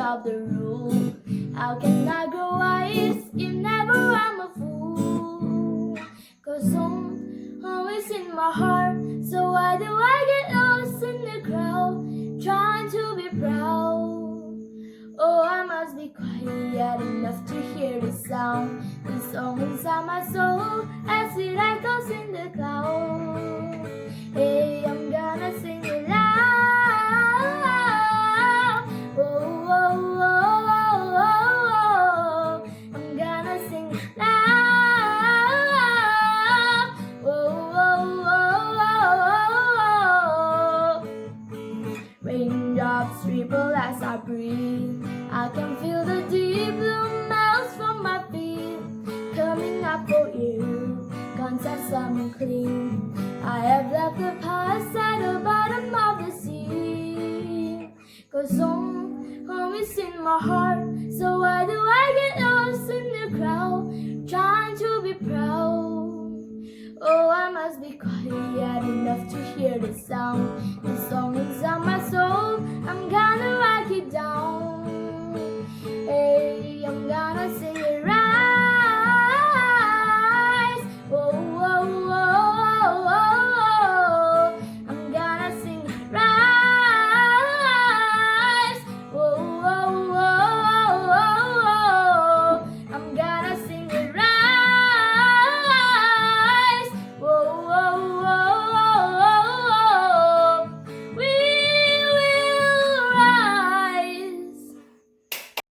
of the rule. How can I grow wise if never I'm a fool? Cause home is in my heart, so why do I get lost in the crowd, trying to be proud? Oh, I must be quiet enough to hear the sound. The song inside my soul as it echoes in the cloud. Hey, I'm gonna sing it loud. Oh, oh, oh, oh, oh. I'm gonna sing it loud. Oh, oh, oh, oh, oh. Raindrops ripple as I breathe. I can feel the deep blue melts from my feet, coming up for you, contact someone clean. I have left the past at the bottom of the sea. Cause home is in my heart, so why do I get lost in the crowd, trying to be proud? Oh, I must be quiet enough to hear the sound. The song inside my soul, I'm gonna write it down.